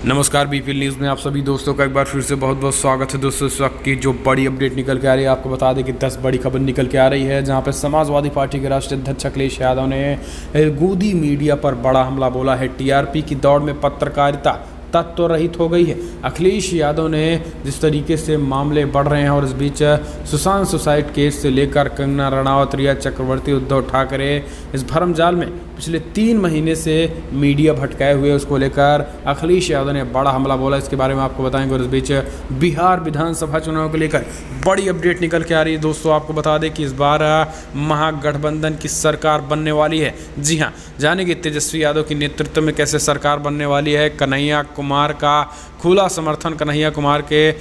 नमस्कार BPL news में आप सभी दोस्तों का एक बार फिर से बहुत बहुत स्वागत है। दोस्तों इस वक्त की जो बड़ी अपडेट निकल के आ रही है, आपको बता दें कि 10 बड़ी खबर निकल के आ रही है, जहां पर समाजवादी पार्टी के राष्ट्रीय अध्यक्ष अखिलेश यादव ने गोदी मीडिया पर बड़ा हमला बोला है। टीआरपी की दौड़ में पत्रकारिता तत्व रहित हो गई है। अखिलेश यादव ने जिस तरीके से मामले बढ़ रहे हैं और इस बीच सुशांत सुसाइड केस से लेकर कंगना रणावत, रिया चक्रवर्ती, उद्धव ठाकरे इस भरमजाल में पिछले 3 महीने से मीडिया भटकाए हुए, उसको लेकर अखिलेश यादव ने बड़ा हमला बोला। इसके बारे में आपको बताएंगे। और इस बीच बिहार विधानसभा चुनाव को लेकर बड़ी अपडेट निकल के आ रही है। दोस्तों आपको बता दें कि इस बार महागठबंधन की सरकार बनने वाली है। जी हाँ, जानेंगे तेजस्वी यादव के नेतृत्व में कैसे सरकार बनने वाली है। कन्हैया कुमार का खुला समर्थन, कन्हैया कुमार के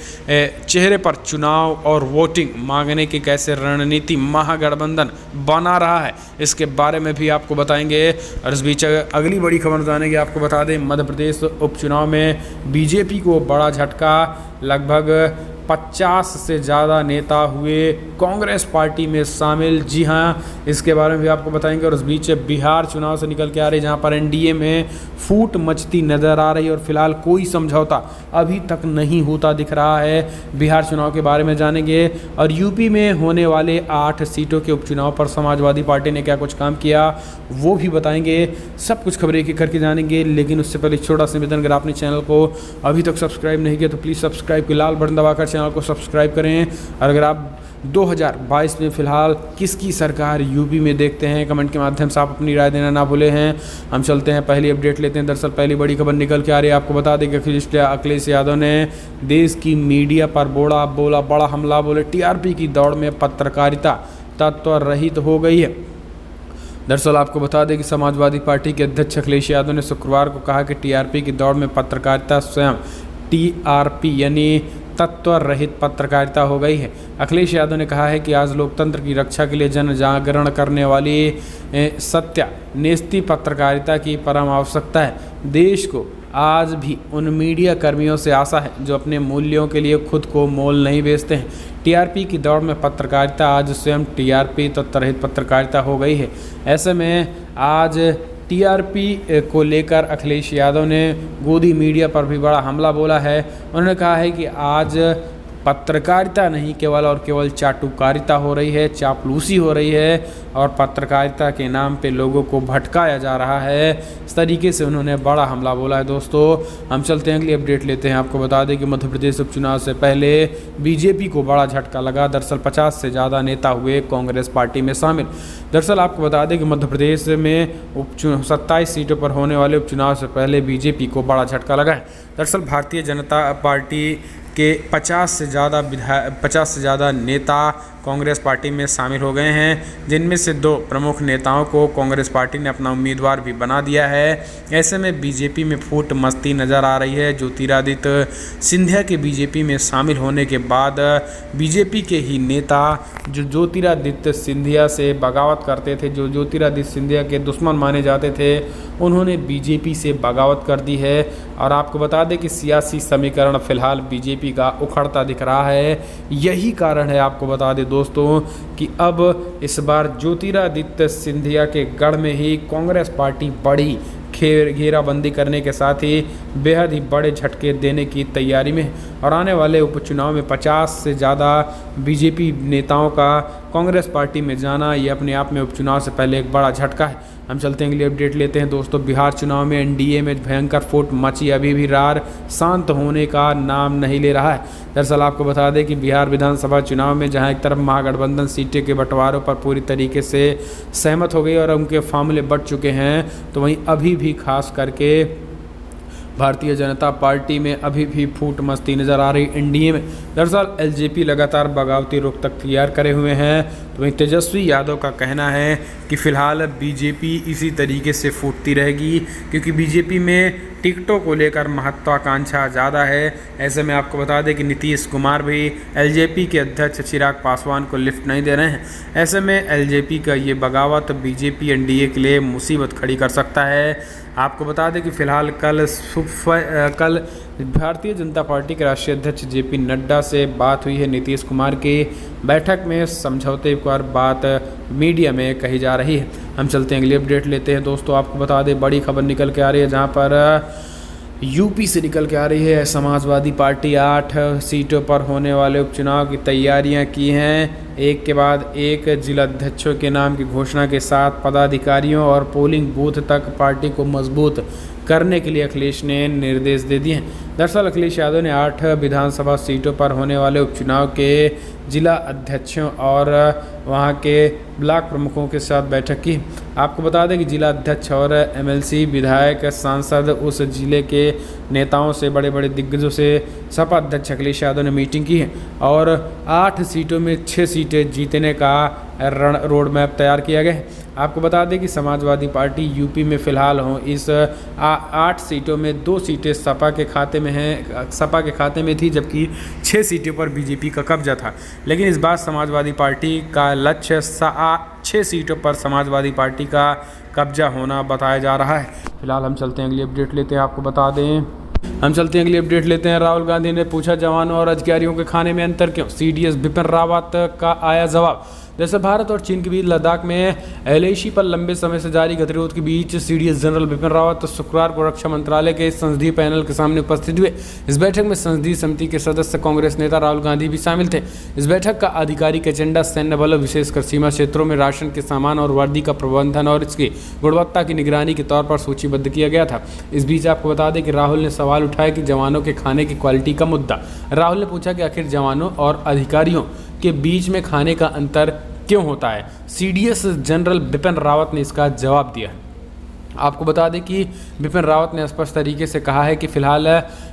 चेहरे पर चुनाव और वोटिंग मांगने की कैसे रणनीति महागठबंधन बना रहा है, इसके बारे में भी आपको बताएंगे। और इस बीच अगली बड़ी खबर जानेंगे। आपको बता दें मध्य प्रदेश उपचुनाव में बीजेपी को बड़ा झटका, लगभग 50 से ज़्यादा नेता हुए कांग्रेस पार्टी में शामिल। जी हाँ, इसके बारे में भी आपको बताएंगे। और इस बीच बिहार चुनाव से निकल के आ रही, जहाँ पर एनडीए में फूट मचती नज़र आ रही है और फिलहाल कोई समझौता अभी तक नहीं होता दिख रहा है। बिहार चुनाव के बारे में जानेंगे। और यूपी में होने वाले 8 सीटों के उपचुनाव पर समाजवादी पार्टी ने क्या कुछ काम किया वो भी बताएंगे। सब कुछ खबरें एक एक करके जानेंगे, लेकिन उससे पहले छोटा सा निवेदन, अगर आपने चैनल को अभी तक सब्सक्राइब नहीं किया तो प्लीज़ सब्सक्राइब के लाल बटन दबाकर चैनल को सब्सक्राइब करें। और अगर आप 2022 में फिलहाल किसकी सरकार यूपी में देखते हैं, कमेंट के माध्यम से आप अपनी राय देना ना भूले हैं। हम चलते हैं, पहली अपडेट लेते हैं। दरअसल पहली बड़ी खबर निकल के आ रही है। आपको बता दें कि अखिलेश यादव ने देश की मीडिया पर बोला बड़ा हमला बोले। टीआरपी की दौड़ में पत्रकारिता तत्व रहित हो गई है। दरअसल आपको बता दें कि समाजवादी पार्टी के अध्यक्ष अखिलेश यादव ने शुक्रवार को कहा कि टीआरपी की दौड़ में पत्रकारिता स्वयं टीआरपी यानी तत्व रहित पत्रकारिता हो गई है। अखिलेश यादव ने कहा है कि आज लोकतंत्र की रक्षा के लिए जन जागरण करने वाली सत्यान्वेषी पत्रकारिता की परम आवश्यकता है। देश को आज भी उन मीडिया कर्मियों से आशा है जो अपने मूल्यों के लिए खुद को मोल नहीं बेचते हैं। टीआरपी की दौड़ में पत्रकारिता आज स्वयं टीआरपी तत्व रहित पत्रकारिता हो गई है। ऐसे में आज टीआरपी को लेकर अखिलेश यादव ने गोदी मीडिया पर भी बड़ा हमला बोला है। उन्होंने कहा है कि आज पत्रकारिता नहीं केवल और केवल चाटुकारिता हो रही है, चापलूसी हो रही है और पत्रकारिता के नाम पे लोगों को भटकाया जा रहा है। इस तरीके से उन्होंने बड़ा हमला बोला है। दोस्तों हम चलते हैं, अगली अपडेट लेते हैं। आपको बता दें कि मध्य प्रदेश उपचुनाव से पहले बीजेपी को बड़ा झटका लगा। दरअसल 50 से ज़्यादा नेता हुए कांग्रेस पार्टी में शामिल। दरअसल आपको बता दें कि मध्य प्रदेश में 27 सीटों पर होने वाले उपचुनाव से पहले बीजेपी को बड़ा झटका लगा है। दरअसल भारतीय जनता पार्टी के 50 से ज़्यादा नेता कांग्रेस पार्टी में शामिल हो गए हैं, जिनमें से 2 प्रमुख नेताओं को कांग्रेस पार्टी ने अपना उम्मीदवार भी बना दिया है। ऐसे में बीजेपी में फूट मचती नज़र आ रही है। ज्योतिरादित्य सिंधिया के बीजेपी में शामिल होने के बाद बीजेपी के ही नेता जो ज्योतिरादित्य सिंधिया से बगावत करते थे, जो ज्योतिरादित्य सिंधिया के दुश्मन माने जाते थे, उन्होंने बीजेपी से बगावत कर दी है। और आपको बता दें कि सियासी समीकरण फिलहाल बीजेपी का उखड़ता दिख रहा है। यही कारण है, आपको बता दें दोस्तों, कि अब इस बार ज्योतिरादित्य सिंधिया के गढ़ में ही कांग्रेस पार्टी बड़ी घेराबंदी करने के साथ ही बेहद ही बड़े झटके देने की तैयारी में है। और आने वाले उपचुनाव में 50 से ज़्यादा बीजेपी नेताओं का कांग्रेस पार्टी में जाना, ये अपने आप में उपचुनाव से पहले एक बड़ा झटका है। हम चलते हैं, अगली अपडेट लेते हैं। दोस्तों बिहार चुनाव में एनडीए में भयंकर फूट मची, अभी भी रार शांत होने का नाम नहीं ले रहा है। दरअसल आपको बता दें कि बिहार विधानसभा चुनाव में जहां एक तरफ महागठबंधन सीटें के बंटवारों पर पूरी तरीके से सहमत हो गई और उनके फार्मूले बढ़ चुके हैं, तो वहीं अभी भी खास करके भारतीय जनता पार्टी में अभी भी फूट मचती नज़र आ रही। एनडीए में दरअसल एलजेपी लगातार बगावती रुख तैयार करे हुए हैं, तो वहीं तेजस्वी यादव का कहना है कि फ़िलहाल बीजेपी इसी तरीके से फूटती रहेगी, क्योंकि बीजेपी में टिकटों को लेकर महत्वाकांक्षा ज़्यादा है। ऐसे में आपको बता दें कि नीतीश कुमार भी एलजेपी के अध्यक्ष चिराग पासवान को लिफ्ट नहीं दे रहे हैं। ऐसे में एलजेपी का ये बगावत बीजेपी एनडीए के लिए मुसीबत खड़ी कर सकता है। आपको बता दें कि फ़िलहाल कल भारतीय जनता पार्टी के राष्ट्रीय अध्यक्ष जेपी नड्डा से बात हुई है। नीतीश कुमार की बैठक में समझौते पर बात मीडिया में कही जा रही है। हम चलते हैं, अगली अपडेट लेते हैं। दोस्तों आपको बता दें बड़ी खबर निकल के आ रही है, जहां पर यूपी से निकल के आ रही है। समाजवादी पार्टी 8 सीटों पर होने वाले उपचुनाव की तैयारियां की हैं। एक के बाद एक जिलाध्यक्षों के नाम की घोषणा के साथ पदाधिकारियों और पोलिंग बूथ तक पार्टी को मजबूत करने के लिए अखिलेश ने निर्देश दे दिए हैं। दरअसल अखिलेश यादव ने 8 विधानसभा सीटों पर होने वाले उपचुनाव के जिला अध्यक्षों और वहां के ब्लॉक प्रमुखों के साथ बैठक की। आपको बता दें कि जिला अध्यक्ष और एमएलसी विधायक सांसद उस जिले के नेताओं से, बड़े बड़े दिग्गजों से सपा अध्यक्ष अखिलेश यादव ने मीटिंग की है और 8 सीटों में 6 सीटें जीतने का रोड मैप तैयार किया गया है। आपको बता दें कि समाजवादी पार्टी यूपी में फ़िलहाल इस 8 सीटों में 2 सीटें सपा के खाते में थी, जबकि 6 सीटों पर बीजेपी का कब्जा था। लेकिन इस बार समाजवादी पार्टी का लक्ष्य 6 सीटों पर समाजवादी पार्टी का कब्जा होना बताया जा रहा है। फिलहाल हम चलते हैं अगली अपडेट लेते हैं। आपको बता दें राहुल गांधी ने पूछा जवानों और अधिकारियों के खाने में अंतर क्यों, सीडीएस बिपिन रावत का आया जवाब। जैसे भारत और चीन के बीच लद्दाख में एलएसी पर लंबे समय से जारी गतिरोध के बीच सीडीएस जनरल बिपिन रावत शुक्रवार को रक्षा मंत्रालय के संसदीय पैनल के सामने उपस्थित हुए। इस बैठक में संसदीय समिति के सदस्य कांग्रेस नेता राहुल गांधी भी शामिल थे। इस बैठक का आधिकारिक एजेंडा सैन्य बलों, विशेषकर सीमा क्षेत्रों में राशन के सामान और वर्दी का प्रबंधन और इसकी गुणवत्ता की निगरानी के तौर पर सूचीबद्ध किया गया था। इस बीच आपको बता दें कि राहुल ने सवाल उठाया कि जवानों के खाने की क्वालिटी का मुद्दा। राहुल ने पूछा कि आखिर जवानों और अधिकारियों के बीच में खाने का अंतर क्यों होता है। सीडीएस जनरल बिपिन रावत ने इसका जवाब दिया है। आपको बता दें कि बिपिन रावत ने स्पष्ट तरीके से कहा है कि फिलहाल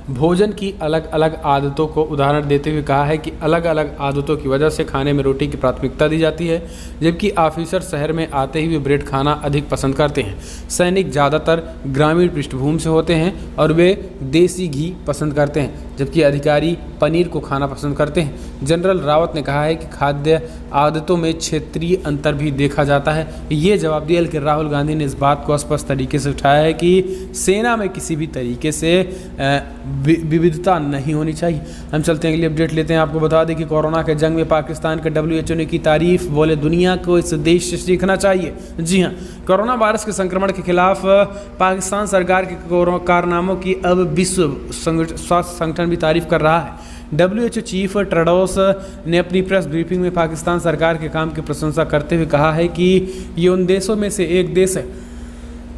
भोजन की अलग अलग आदतों को उदाहरण देते हुए कहा है कि अलग अलग आदतों की वजह से खाने में रोटी की प्राथमिकता दी जाती है, जबकि ऑफिसर शहर में आते ही वे ब्रेड खाना अधिक पसंद करते हैं। सैनिक ज़्यादातर ग्रामीण पृष्ठभूमि से होते हैं और वे देसी घी पसंद करते हैं, जबकि अधिकारी पनीर को खाना पसंद करते हैं। जनरल रावत ने कहा है कि खाद्य आदतों में क्षेत्रीय अंतर भी देखा जाता है। ये जवाब दिया, लेकिन राहुल गांधी ने इस बात को स्पष्ट तरीके से उठाया है कि सेना में किसी भी तरीके से विविधता नहीं होनी चाहिए। हम चलते हैं अगली अपडेट लेते हैं। आपको बता दें कि कोरोना के जंग में पाकिस्तान के WHO ने की तारीफ, बोले दुनिया को इस देश से सीखना चाहिए। जी हाँ, कोरोना वायरस के संक्रमण के खिलाफ पाकिस्तान सरकार के कारनामों की अब विश्व स्वास्थ्य संगठन भी तारीफ कर रहा है। WHO चीफ टेड्रोस ने अपनी प्रेस ब्रीफिंग में पाकिस्तान सरकार के काम की प्रशंसा करते हुए कहा है कि ये उन देशों में से एक देश है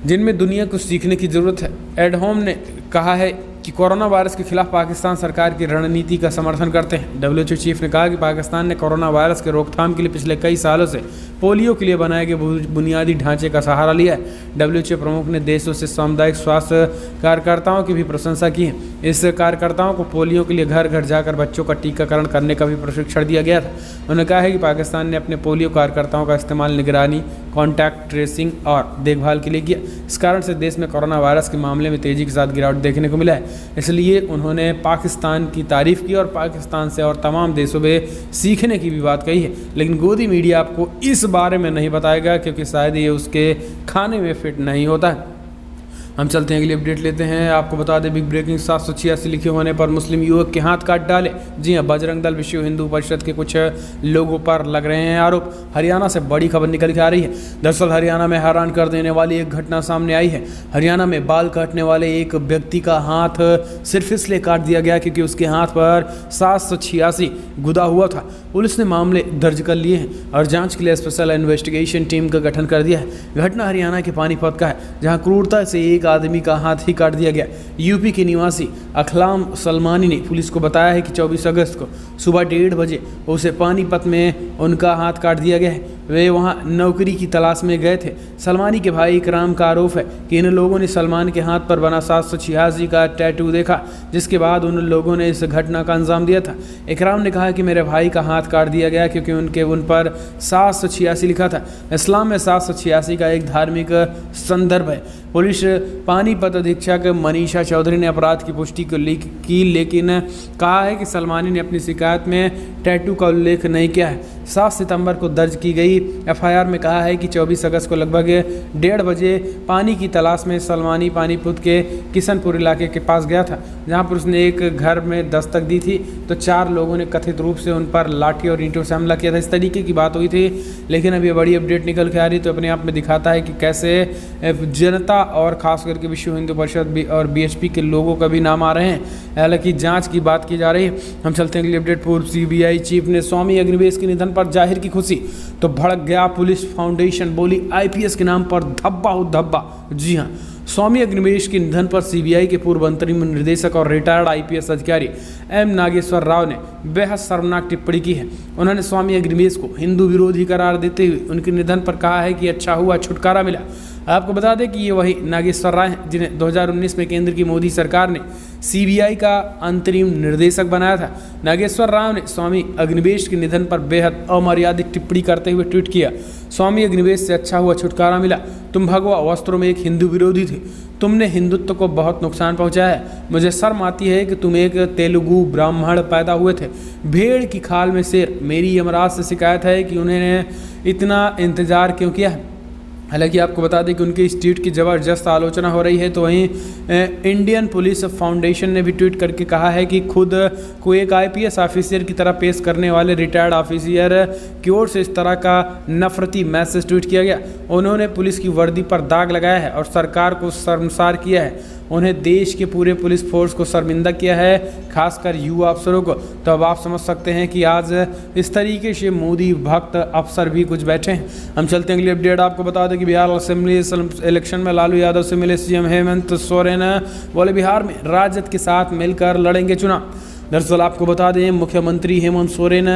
जिनमें दुनिया को सीखने की ज़रूरत है। एडहोम ने कहा है कि कोरोना वायरस के खिलाफ पाकिस्तान सरकार की रणनीति का समर्थन करते हैं। WHO चीफ ने कहा कि पाकिस्तान ने कोरोना वायरस के रोकथाम के लिए पिछले कई सालों से पोलियो के लिए बनाए गए बुनियादी ढांचे का सहारा लिया है। WHO प्रमुख ने देशों से सामुदायिक स्वास्थ्य कार्यकर्ताओं की भी प्रशंसा की है। इस कार्यकर्ताओं को पोलियो के लिए घर घर जाकर बच्चों का टीकाकरण करने का भी प्रशिक्षण दिया गया था। उन्होंने कहा है कि पाकिस्तान ने अपने पोलियो कार्यकर्ताओं का इस्तेमाल निगरानी, कॉन्टैक्ट ट्रेसिंग और देखभाल के लिए किया। इस कारण से देश में कोरोना वायरस के मामले में तेज़ी के साथ गिरावट देखने को मिला है। इसलिए उन्होंने पाकिस्तान की तारीफ की और पाकिस्तान से और तमाम देशों में सीखने की भी बात कही है। लेकिन गोदी मीडिया आपको इस बारे में नहीं बताएगा, क्योंकि शायद ये उसके खाने में फिट नहीं होता है। हम चलते हैं अगली अपडेट लेते हैं। आपको बता दें, बिग ब्रेकिंग 786 लिखे होने पर मुस्लिम युवक के हाथ काट डाले। जी हां, बजरंग दल, विश्व हिंदू परिषद के कुछ लोगों पर लग रहे हैं आरोप। हरियाणा से बड़ी खबर निकल के आ रही है। दरअसल हरियाणा में हैरान कर देने वाली एक घटना सामने आई है। हरियाणा में बाल काटने वाले एक व्यक्ति का हाथ सिर्फ इसलिए काट दिया गया क्योंकि उसके हाथ पर 786 गुदा हुआ था। पुलिस ने मामले दर्ज कर लिए हैं और जांच के लिए स्पेशल इन्वेस्टिगेशन टीम का गठन कर दिया है। घटना हरियाणा के पानीपत का है, जहां क्रूरता से एक आदमी का हाथ ही काट दिया गया। यूपी के निवासी अखलाम सलमानी ने पुलिस को बताया है कि 24 अगस्त को सुबह 1:30 बजे उसे पानीपत में उनका हाथ काट दिया गया है। वे वहां नौकरी की तलाश में गए थे। सलमानी के भाई इकराम का आरोप है कि इन लोगों ने सलमान के हाथ पर बना 786 का टैटू देखा, जिसके बाद उन लोगों ने इस घटना का अंजाम दिया था। इकराम ने कहा कि मेरे भाई का हाथ काट दिया गया क्योंकि उन पर 786 लिखा था। इस्लाम में 786 का एक धार्मिक संदर्भ है। पुलिस पानीपत अधीक्षक मनीषा चौधरी ने अपराध की पुष्टि की, लेकिन कहा है कि सलमानी ने अपनी शिकायत में टैटू का उल्लेख नहीं किया है। 7 सितंबर को दर्ज की गई एफआईआर में कहा है कि 24 अगस्त को लगभग 1:30 बजे पानी की तलाश में सलमानी पानीपत के किशनपुर इलाके के पास गया था, जहां पर उसने एक घर में दस्तक दी थी तो 4 लोगों ने कथित रूप से उन पर लाठी और ईंटों से हमला किया था। इस तरीके की बात हुई थी। लेकिन अब ये बड़ी अपडेट निकल के आ रही तो अपने आप में दिखाता है कि कैसे जनता और खास करके विश्व हिंदू परिषद और बीएचपी के लोगों का भी नाम आ रहे हैं। हालांकि जांच की बात की जा रही है। हम चलते हैं अगली अपडेट। पूर्व सीबीआई चीफ ने स्वामी अग्निवेश के निधन पर जाहिर की खुशी तो भड़क गया पुलिस फाउंडेशन, बोली आईपीएस के नाम पर धब्बा हो धब्बा। जी हाँ, स्वामी अग्निवेश के निधन पर सीबीआई के पूर्व अंतरिम निदेशक और रिटायर्ड आईपीएस अधिकारी एम नागेश्वर राव ने बेहद शर्मनाक टिप्पणी की है। उन्होंने स्वामी अग्निवेश को हिंदू विरोधी करार देते हुए उनके निधन पर कहा है कि अच्छा हुआ छुटकारा मिला। आपको बता दें कि ये वही नागेश्वर राव हैं जिन्हें 2019 में केंद्र की मोदी सरकार ने सीबीआई का अंतरिम निर्देशक बनाया था। नागेश्वर राव ने स्वामी अग्निवेश के निधन पर बेहद अमर्यादित टिप्पणी करते हुए ट्वीट किया, स्वामी अग्निवेश से अच्छा हुआ छुटकारा मिला। तुम भगवा वस्त्रों में एक हिंदू विरोधी थे, तुमने हिंदुत्व को बहुत नुकसान पहुंचाया है। मुझे शर्म आती है कि तुम एक तेलुगु ब्राह्मण पैदा हुए थे, भेड़ की खाल में शेर। मेरी यमराज से शिकायत है कि उन्होंने इतना इंतजार क्यों किया है। हालांकि आपको बता दें कि उनके इस ट्वीट की ज़बरदस्त आलोचना हो रही है। तो वहीं इंडियन पुलिस फाउंडेशन ने भी ट्वीट करके कहा है कि खुद को एक आईपीएस ऑफिसर की तरह पेश करने वाले रिटायर्ड ऑफिसर की ओर से इस तरह का नफरती मैसेज ट्वीट किया गया। उन्होंने पुलिस की वर्दी पर दाग लगाया है और सरकार को शर्मसार किया है। उन्हें देश के पूरे पुलिस फोर्स को शर्मिंदा किया है, खासकर युवा अफसरों को। तो अब आप समझ सकते हैं कि आज इस तरीके से मोदी भक्त अफसर भी कुछ बैठे हैं। हम चलते हैं अगली अपडेट। आपको बता दें कि बिहार असेंबली इलेक्शन में लालू यादव से मिले सीएम हेमंत सोरेन, बोले बिहार में राजद के साथ मिलकर लड़ेंगे चुनाव। दरअसल आपको बता दें मुख्यमंत्री हेमंत सोरेन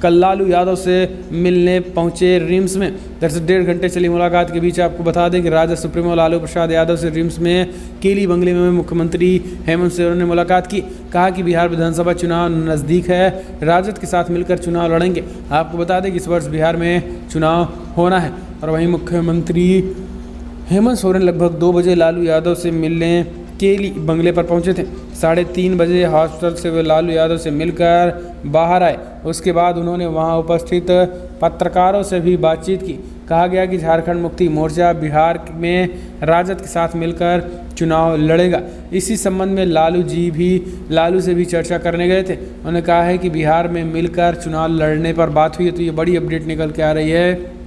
कल लालू यादव से मिलने पहुंचे रिम्स में। दरअसल 1.5 घंटे चली मुलाकात के बीच आपको बता दें कि राजद सुप्रीमो लालू प्रसाद यादव से रिम्स में केली बंगले में मुख्यमंत्री हेमंत सोरेन ने मुलाकात की। कहा कि बिहार विधानसभा चुनाव नज़दीक है, राजद के साथ मिलकर चुनाव लड़ेंगे। आपको बता दें कि इस वर्ष बिहार में चुनाव होना है। और वहीं मुख्यमंत्री हेमंत सोरेन लगभग 2 बजे लालू यादव से मिलने केली बंगले पर पहुंचे थे। 3:30 बजे हॉस्टल से वे लालू यादव से मिलकर बाहर आए। उसके बाद उन्होंने वहां उपस्थित पत्रकारों से भी बातचीत की। कहा गया कि झारखंड मुक्ति मोर्चा बिहार में राजद के साथ मिलकर चुनाव लड़ेगा। इसी संबंध में लालू से भी चर्चा करने गए थे। उन्होंने कहा है कि बिहार में मिलकर चुनाव लड़ने पर बात हुई है। तो ये बड़ी अपडेट निकल के आ रही है।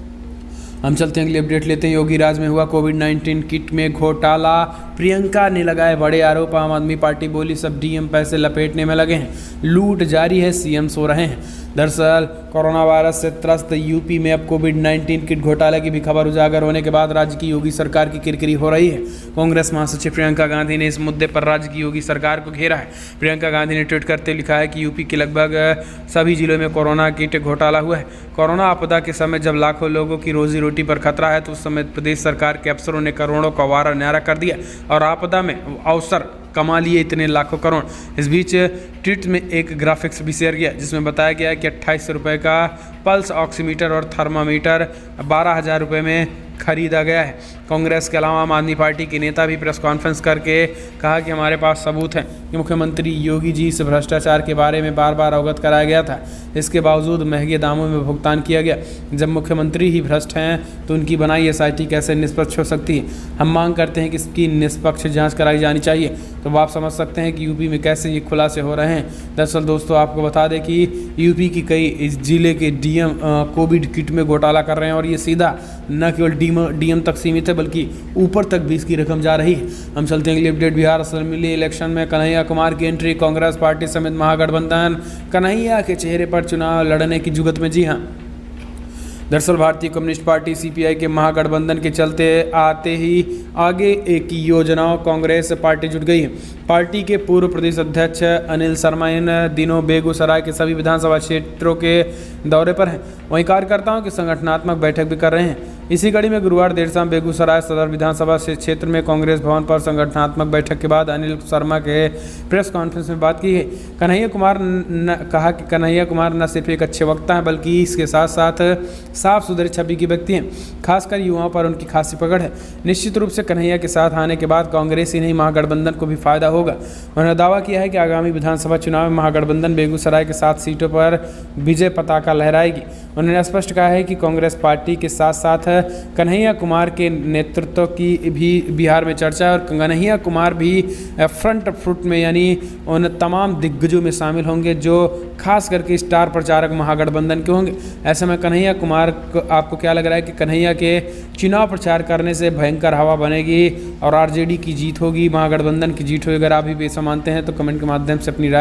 हम चलते हैं अगली अपडेट लेते हैं। योगी राज में हुआ कोविड-19 किट में घोटाला, प्रियंका ने लगाए बड़े आरोप। आम आदमी पार्टी बोली सब डीएम पैसे लपेटने में लगे हैं, लूट जारी है, सीएम सो रहे हैं। दरअसल कोरोना वायरस से त्रस्त यूपी में अब कोविड-19 किट घोटाले की भी खबर उजागर होने के बाद राज्य की योगी सरकार की किरकिरी हो रही है। कांग्रेस महासचिव प्रियंका गांधी ने इस मुद्दे पर राज्य की योगी सरकार को घेरा है। प्रियंका गांधी ने ट्वीट करते लिखा है कि यूपी के लगभग सभी जिलों में कोरोना किट घोटाला हुआ है। कोरोना आपदा के समय जब लाखों लोगों की रोजी रोटी पर खतरा है तो उस समय प्रदेश सरकार के अफसरों ने करोड़ों का वारा न्यारा कर दिया और आपदा में अवसर कमा लिए इतने लाखों करोड़। इस बीच ट्वीट में एक ग्राफिक्स भी शेयर किया जिसमें बताया गया कि 2800 रुपये का पल्स ऑक्सीमीटर और थर्मामीटर 12,000 रुपये में खरीदा गया है। कांग्रेस के अलावा आम आदमी पार्टी के नेता भी प्रेस कॉन्फ्रेंस करके कहा कि हमारे पास सबूत हैं कि मुख्यमंत्री योगी जी से भ्रष्टाचार के बारे में बार बार अवगत कराया गया था। इसके बावजूद महंगे दामों में भुगतान किया गया। जब मुख्यमंत्री ही भ्रष्ट हैं तो उनकी बनाई एसआईटी कैसे निष्पक्ष हो सकती है। हम मांग करते हैं कि इसकी निष्पक्ष जाँच कराई जानी चाहिए। तो आप समझ सकते हैं कि यूपी में कैसे ये खुलासे हो रहे हैं। दरअसल दोस्तों आपको बता दें कि यूपी की कई जिले के डीएम कोविड किट में घोटाला कर रहे हैं और ये सीधा न केवल डीएम तक सीमित है बल्कि ऊपर तक भी इसकी रकम जा रही है। हम चलते हैं अगली अपडेट। बिहार असेंबली इलेक्शन में कन्हैया कुमार की एंट्री, कांग्रेस पार्टी समेत महागठबंधन कन्हैया के चेहरे पर चुनाव लड़ने की जुगत में। जी हाँ, दरअसल भारतीय कम्युनिस्ट पार्टी सीपीआई के महागठबंधन के चलते आते ही आगे एक योजनाओं कांग्रेस पार्टी जुट गई है। पार्टी के पूर्व प्रदेश अध्यक्ष अनिल शर्मा इन दिनों बेगूसराय के सभी विधानसभा क्षेत्रों के दौरे पर हैं। वहीं कार्यकर्ताओं की संगठनात्मक बैठक भी कर रहे हैं। इसी कड़ी में गुरुवार देर शाम बेगूसराय सदर विधानसभा क्षेत्र में कांग्रेस भवन पर संगठनात्मक बैठक के बाद अनिल शर्मा के प्रेस कॉन्फ्रेंस में बात की गई। कन्हैया कुमार ने कहा कि कन्हैया कुमार न सिर्फ एक अच्छे वक्ता हैं बल्कि इसके साथ साथ साफ सुथरी छवि के व्यक्ति हैं। खासकर युवाओं पर उनकी खासी पकड़ है। निश्चित रूप से कन्हैया के साथ आने के बाद कांग्रेस ही नहीं महागठबंधन को भी फायदा होगा। उन्होंने दावा किया है कि आगामी विधानसभा चुनाव में महागठबंधन बेगूसराय के 7 सीटों पर विजय पताका लहराएगी। उन्होंने स्पष्ट कहा है कि कांग्रेस पार्टी के साथ साथ कन्हैया कुमार के नेतृत्व की भी बिहार में चर्चा है और कन्हैया कुमार भी फ्रंट फुट में यानी उन तमाम दिग्गजों में शामिल होंगे जो खास करके स्टार प्रचारक महागठबंधन के होंगे। ऐसे में कन्हैया कुमार को आपको क्या लग रहा है कि कन्हैया के चुनाव प्रचार करने से भयंकर हवा बनेगी और आरजेडी की जीत होगी, महागठबंधन की जीत होगी? अगर आप भी ऐसा मानते हैं तो कमेंट के माध्यम से अपनी राय